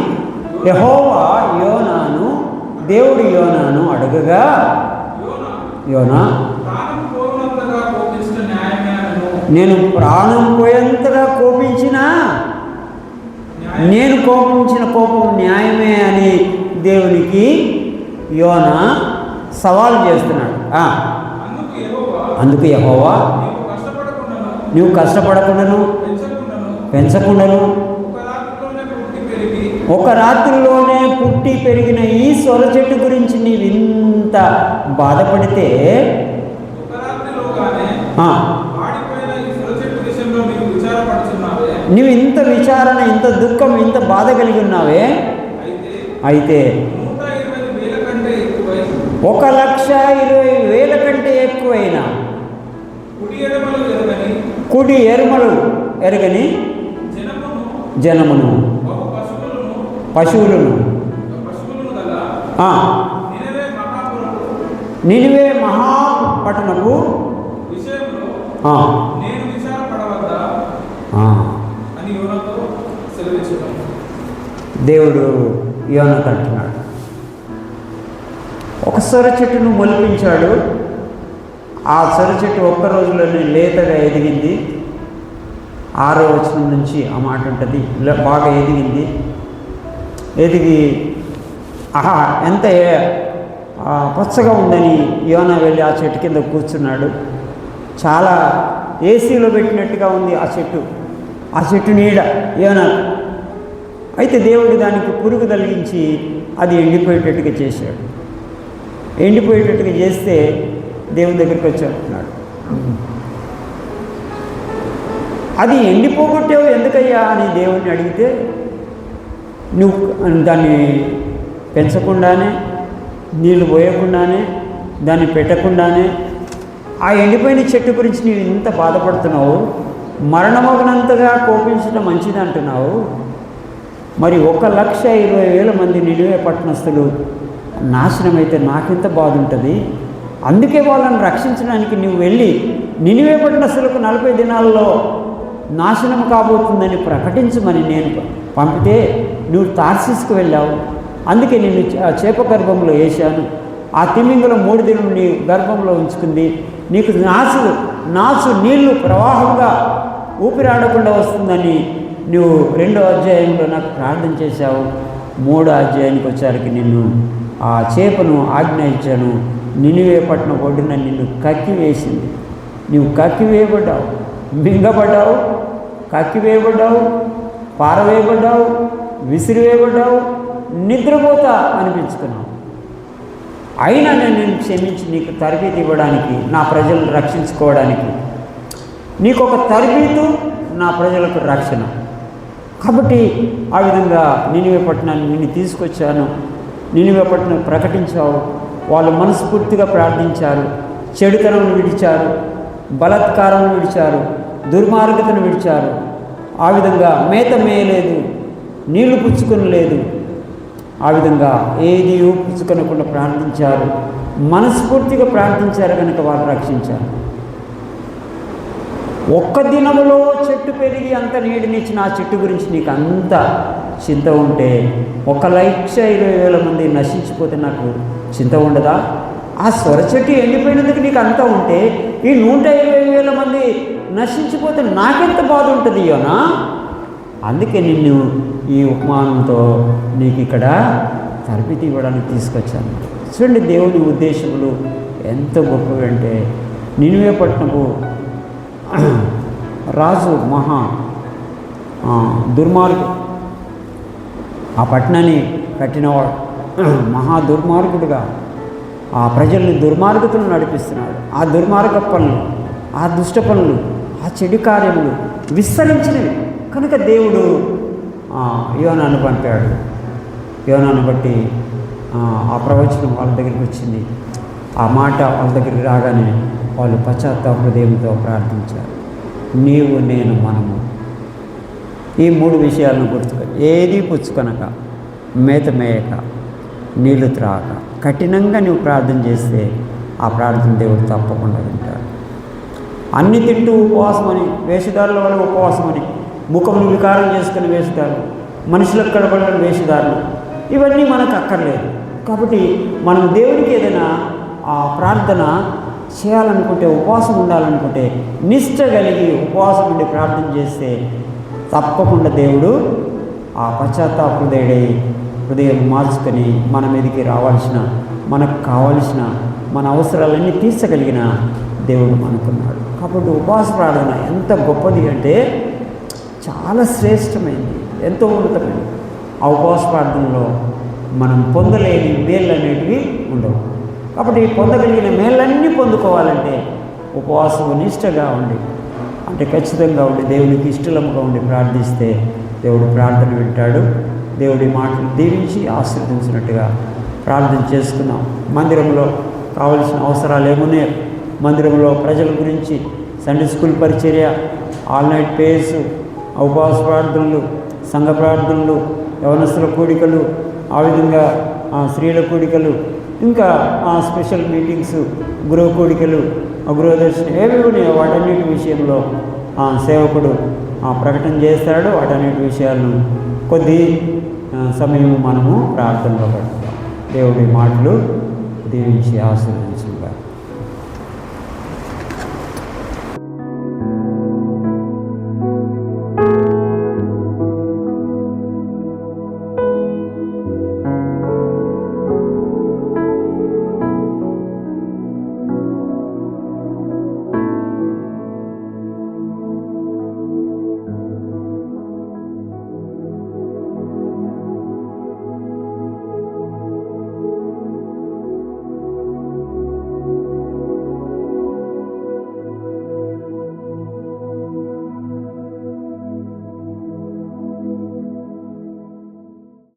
యెహోవా దేవుడు యోనాను అడగగా యోనా నేను ప్రాణం పోయేంతగా కోపించినా నేను కోపించిన కోపం న్యాయమే అని దేవునికి యోనా సవాల్ చేస్తున్నాడు. అందుకు యెహోవా నువ్వు కష్టపడకుండాను పెంచకుండాను ఒక రాత్రిలోనే పుట్టి పెరిగిన ఈ సొర చెట్టు గురించి నీవు ఇంత బాధపడితే నువ్వు ఇంత విచారణ, ఇంత దుఃఖం, ఇంత బాధ కలిగి ఉన్నావే, అయితే 1,20,000 కంటే ఎక్కువైన కుడి ఎరుమలు ఎరగని జనమును జనమును బహు పశువులను పశువులను గల ఆ, నినవే మహాపురము నినివే మహాపట్టణపు విషయంలో ఆ, నేను విచారపడవద్దా ఆ. అని యోనాతో సెలవిచ్చాను. దేవుడు యోనాతో అంటున్నాడు, ఒక సొర చెట్టును మొలిపించాడు. ఆ సొర చెట్టు ఒక్క రోజులోనే లేతగా ఎదిగింది. 6వ వచనం నుంచి ఆ మాట ఉంటుంది. బాగా ఎదిగింది. ఎదిగి ఆహా ఎంత పచ్చగా ఉందని యోనా వెళ్ళి ఆ చెట్టు కింద కూర్చున్నాడు. చాలా ఏసీలో పెట్టినట్టుగా ఉంది ఆ చెట్టు నీడ యోనా. అయితే దేవుడు దానికి పురుగు తొలగించి అది ఎండిపోయేటట్టుగా చేశాడు. ఎండిపోయేటట్టుగా చేస్తే దేవుని దగ్గరికి వచ్చి అంటున్నాడు, అది ఎండిపోగొట్టావు ఎందుకయ్యా అని దేవుడిని అడిగితే, నువ్వు దాన్ని పెంచకుండానే, నీళ్లు పోయకుండానే, దాన్ని పెట్టకుండానే ఆ ఎండిపోయిన చెట్టు గురించి నీవు ఇంత బాధపడుతున్నావు, మరణమగినంతగా కోపించడం మంచిది అంటున్నావు. మరి 1,20,000 మంది నినివే పట్టణస్థులు నాశనమైతే నాకెంత బాధ ఉంటుంది. అందుకే వాళ్ళని రక్షించడానికి నువ్వు వెళ్ళి నినివే పట్టణస్థులకు 40 దినాల్లో నాశనం కాబోతుందని ప్రకటించమని నేను పంపితే నువ్వు తార్సీస్కు వెళ్ళావు. అందుకే నేను చేప గర్భంలో వేశాను. ఆ తిమింగలం 3 దినం నీ గర్భంలో ఉంచుకుంది. నీకు నాచు నీళ్లు ప్రవాహంగా ఊపిరాడకుండా వస్తుందని నువ్వు 2వ అధ్యాయంలో నాకు ప్రార్థన చేశావు. 3వ అధ్యాయానికి వచ్చేసరికి నిన్ను ఆ చేపను ఆజ్ఞయించాను. నినివే పట్టణం ఒడ్డున నిన్ను కక్కివేసింది. నువ్వు కక్కివేయబడ్డావు, మింగబడ్డావు, కక్కివేయబడ్డావు, పారవేయబడ్డావు, విసిరివేయబడ్డావు, నిద్రపోతా అనిపించుకున్నావు. అయినా నేను నిన్ను క్షమించి నీకు తరబీదు ఇవ్వడానికి, నా ప్రజలను రక్షించుకోవడానికి నీకు ఒక తరబీదు, నా ప్రజలకు రక్షణ. కాబట్టి ఆ విధంగా నినివే పట్టణాన్ని నిన్ను తీసుకొచ్చాను. నినివే పట్టణం ప్రకటించావు. వాళ్ళు మనస్ఫూర్తిగా ప్రార్థించారు, చెడుతనం విడిచారు, బలాత్కారం విడిచారు, దుర్మార్గతను విడిచారు. ఆ విధంగా మేత మేయలేదు, నీళ్లు పుచ్చుకొని లేదు. ఆ విధంగా ఏది పుచ్చుకొనకుండా ప్రార్థించారు, మనస్ఫూర్తిగా ప్రార్థించారు కనుక వాళ్ళు రక్షించారు. ఒక్క దినములో చెట్టు పెరిగి అంత నీడినిచ్చిన ఆ చెట్టు గురించి నీకు అంత చింత ఉంటే 1,20,000 మంది నశించిపోతే నాకు చింత ఉండదా? ఆ సొర చెట్టు ఎండిపోయినందుకు నీకు అంతా ఉంటే ఈ 120,000 మంది నశించిపోతే నాకెంత బాధ ఉంటుంది యోనా? అందుకే నిన్ను ఈ ఉపమానంతో నీకు ఇక్కడ తరబితి ఇవ్వడానికి తీసుకొచ్చాను. చూడండి, దేవుని ఉద్దేశములు ఎంత గొప్పవి అంటే, నినివే పట్టణపు రాజు మహా దుర్మార్గుడు, ఆ పట్టణాన్ని కట్టినవాడు మహా దుర్మార్గుడుగా ఆ ప్రజల్ని దుర్మార్గతను నడిపిస్తున్నాడు. ఆ దుర్మార్గ పనులు, ఆ దుష్ట పనులు, ఆ చెడు కార్యములు విస్తరించినవి కనుక దేవుడు యోనాను పంపాడు. యోనాను బట్టి ఆ ప్రవచనం వాళ్ళ దగ్గరికి వచ్చింది. ఆ మాట వాళ్ళ దగ్గరికి రాగానే వాళ్ళు పశ్చాత్తాప హృదయంతో ప్రార్థించారు. నీవు, నేను, మనము ఈ 3 విషయాలను గుర్తుకొని, ఏది పుచ్చుకొనక, మేత మేయక, నీళ్లు త్రాక, కఠినంగా నువ్వు ప్రార్థన చేస్తే ఆ ప్రార్థన దేవుడు తప్పకుండా వింటాడు. అన్ని తింటూ ఉపవాసమని, వేషధారుల వల్ల ఉపవాసమని, ముఖమును వికారం చేసుకుని వేషధారులు, మనుషులకు కడబడిన వేషధారులు, ఇవన్నీ మనకు అక్కర్లేదు. కాబట్టి మనం దేవుడికి ఏదైనా ఆ ప్రార్థన చేయాలనుకుంటే, ఉపవాసం ఉండాలనుకుంటే, నిష్ఠ కలిగి ఉపవాసం ఉండి ప్రార్థన చేస్తే తప్పకుండా దేవుడు ఆ పశ్చాత్తాప హృదయం మార్చుకొని మన మీదకి రావాల్సిన, మనకు కావలసిన మన అవసరాలన్నీ తీర్చగలిగిన దేవుడు మనకున్నాడు. కాబట్టి ఉపవాస ప్రార్థన ఎంత గొప్పది అంటే చాలా శ్రేష్టమైంది, ఎంతో ఉన్నతమైనది. ఆ ఉపవాస ప్రార్థనలో మనం పొందలేని మేళ్ళు అనేటివి ఉండవు. కాబట్టి పొందగలిగిన మేళ్ళన్నీ పొందుకోవాలంటే ఉపవాసం నిష్ఠగా ఉండి, అంటే ఖచ్చితంగా ఉండి, దేవునికి ఇష్టలముగా ఉండి ప్రార్థిస్తే దేవుడు ప్రార్థన వింటాడు. దేవుడి మాటలు దీవించి ఆశీర్వదించినట్టుగా ప్రార్థన చేసుకున్నాం. మందిరంలో కావలసిన అవసరాలు ఏమున్నాయో, మందిరంలో ప్రజల గురించి సండే స్కూల్ పరిచర్య, ఆల్ నైట్ ప్రేయర్స్, ఉపవాస ప్రార్థనలు, సంఘ ప్రార్థనలు, యవనస్తుల కూడికలు, ఆ విధంగా స్త్రీల కూడికలు, ఇంకా స్పెషల్ మీటింగ్స్, గృహ కూడికలు, గృహదర్శనం ఏవి ఉన్నాయో వాటన్నిటి విషయంలో సేవకుడు ప్రకటన చేస్తాడు. వాటన్నిటి విషయాలను కొద్ది సమయం మనము ప్రార్థనలో గడుపుతాం. దేవుడి మాటలు దీవించి ఆశీర్వదించారు.